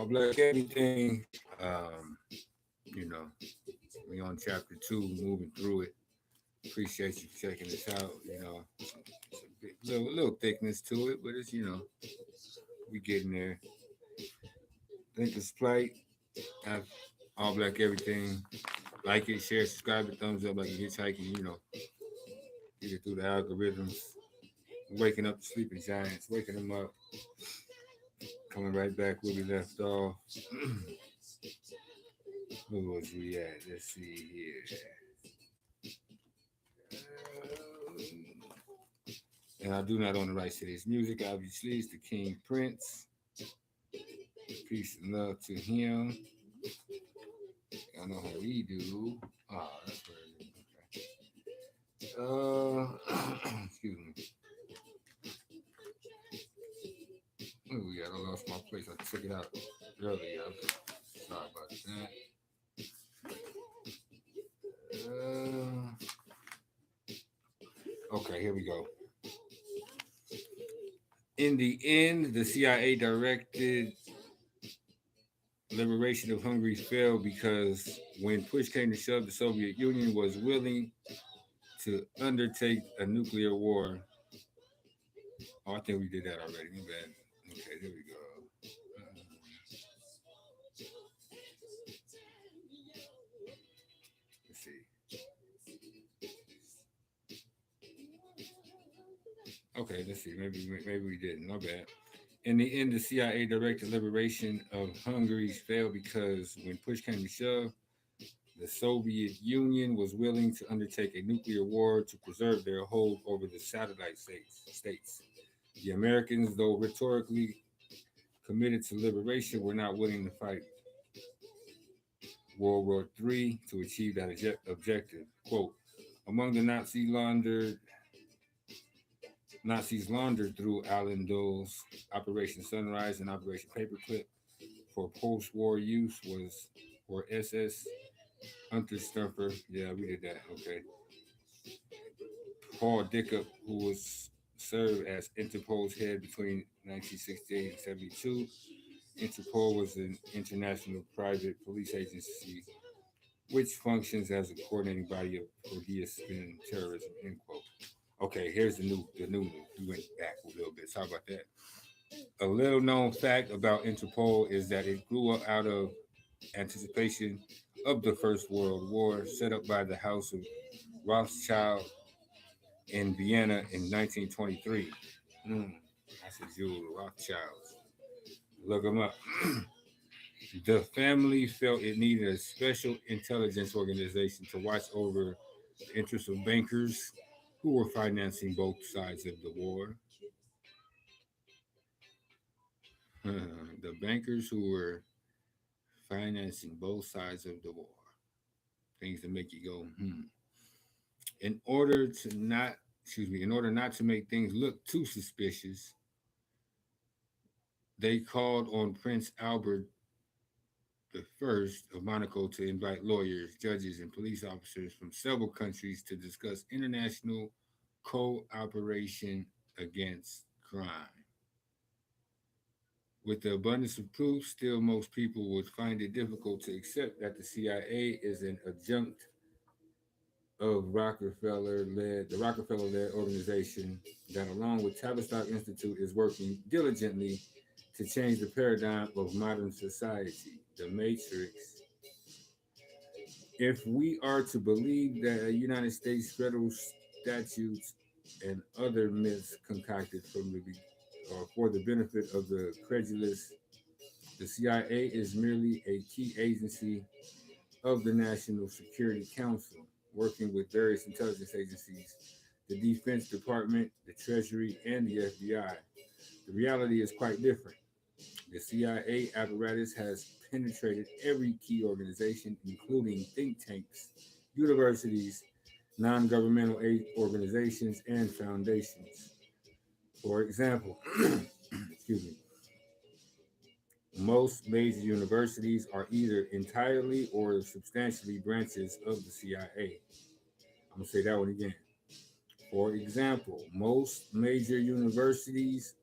All black everything. Um, you know, we on chapter 2, moving through it. Appreciate you checking this out. It's a little thickness to it, but it's we getting there. Think it's plight. Have all black everything. Like it, share, subscribe, it, thumbs up like you're hitchhiking. Get it through the algorithms. Waking up the sleeping giants, waking them up, coming right back where we left off. Where was we at? Let's see here. And I do not own the rights to this music. Obviously, it's the King Prince. Peace and love to him. I know how we do. That's where it is. Okay. Excuse me. Oh yeah, I lost my place. I took it out earlier. Sorry about that. Okay, here we go. In the end, the CIA directed liberation of Hungary failed because when push came to shove, the Soviet Union was willing to undertake a nuclear war. Oh, I think we did that already. My bad. Okay, there we go. Let's see. Okay, let's see. Maybe we didn't. My bad. In the end, the CIA directed liberation of Hungary failed because when push came to shove, the Soviet Union was willing to undertake a nuclear war to preserve their hold over the satellite states. The Americans, though rhetorically committed to liberation, were not willing to fight World War III to achieve that objective. Quote, among the Nazis laundered through Allen Dole's Operation Sunrise and Operation Paperclip for post-war use for SS Unterstuffer. Yeah, we did that. Okay. Paul Dickup, who was served as Interpol's head between 1968 and 72. Interpol was an international private police agency which functions as a coordinating body for de-escalating terrorism. End quote. Okay, here's the new news. We went back a little bit. Sorry about that. A little known fact about Interpol is that it grew up out of anticipation of the First World War, set up by the House of Rothschild in Vienna in 1923. That's a jewel, Rothschilds. Look them up. The family felt it needed a special intelligence organization to watch over the interests of bankers who were financing both sides of the war. The bankers who were financing both sides of the war. Things that make you go, In order to not, in order not to make things look too suspicious, they called on Prince Albert the First of Monaco to invite lawyers, judges, and police officers from several countries to discuss international cooperation against crime. With the abundance of proof, still most people would find it difficult to accept that the CIA is an adjunct of the Rockefeller-led organization that, along with Tavistock Institute, is working diligently to change the paradigm of modern society, the Matrix. If we are to believe that United States federal statutes and other myths concocted for the benefit of the credulous, the CIA is merely a key agency of the National Security Council, working with various intelligence agencies, the Defense Department, the Treasury, and the FBI. The reality is quite different. The CIA apparatus has penetrated every key organization, including think tanks, universities, non-governmental aid organizations, and foundations. For example, excuse me, most major universities are either entirely or substantially branches of the CIA. I'm going to say that one again. For example, most major universities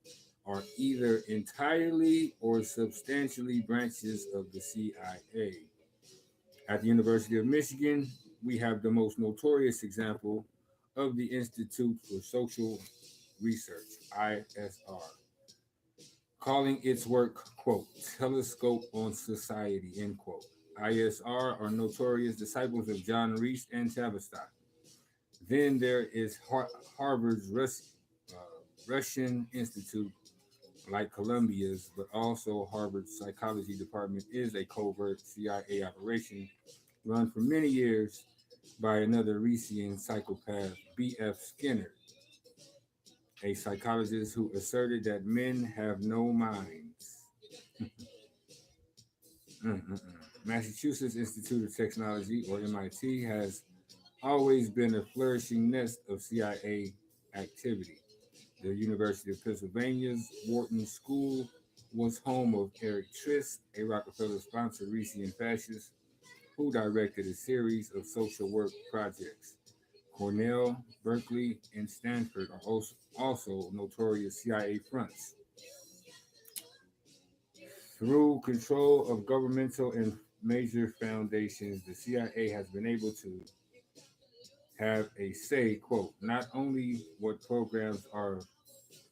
are either entirely or substantially branches of the CIA. At the University of Michigan, we have the most notorious example of the Institute for Social Research, ISR, calling its work, quote, telescope on society, end quote. ISR are notorious disciples of John Reese and Tavistock. Then there is Harvard's Russian Institute, like Columbia's, but also Harvard's psychology department is a covert CIA operation run for many years by another Reesian psychopath, B.F. Skinner, a psychologist who asserted that men have no minds. Massachusetts Institute of Technology, or MIT, has always been a flourishing nest of CIA activity. The University of Pennsylvania's Wharton School was home of Eric Trist, a Rockefeller-sponsored Reesian fascist who directed a series of social work projects. Cornell, Berkeley, and Stanford are also notorious CIA fronts. Through control of governmental and major foundations, the CIA has been able to have a say, quote, not only what programs are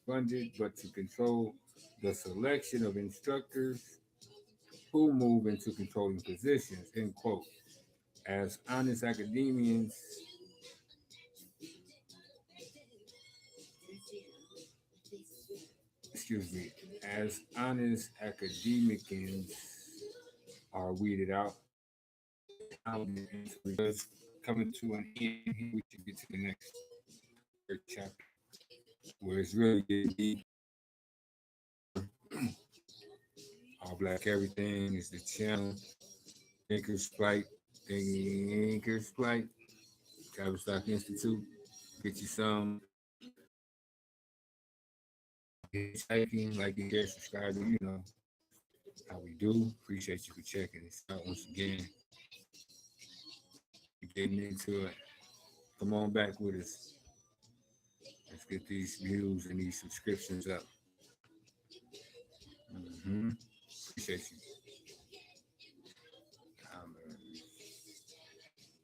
funded, but to control the selection of instructors who move into controlling positions, end quote. As honest academians, excuse me, as honest academicians are weeded out, how the answer is coming to an end. Here we should get to the next third chapter, where it's really getting deep. All Black Everything is the channel. Thinkers Flight, Thinkers Flight, Tavistock Institute. Get you some. Hitchhiking, like and share, subscribe. You know how we do. Appreciate you for checking this out once again. Getting into it. Come on back with us. Let's get these views and these subscriptions up. Appreciate you.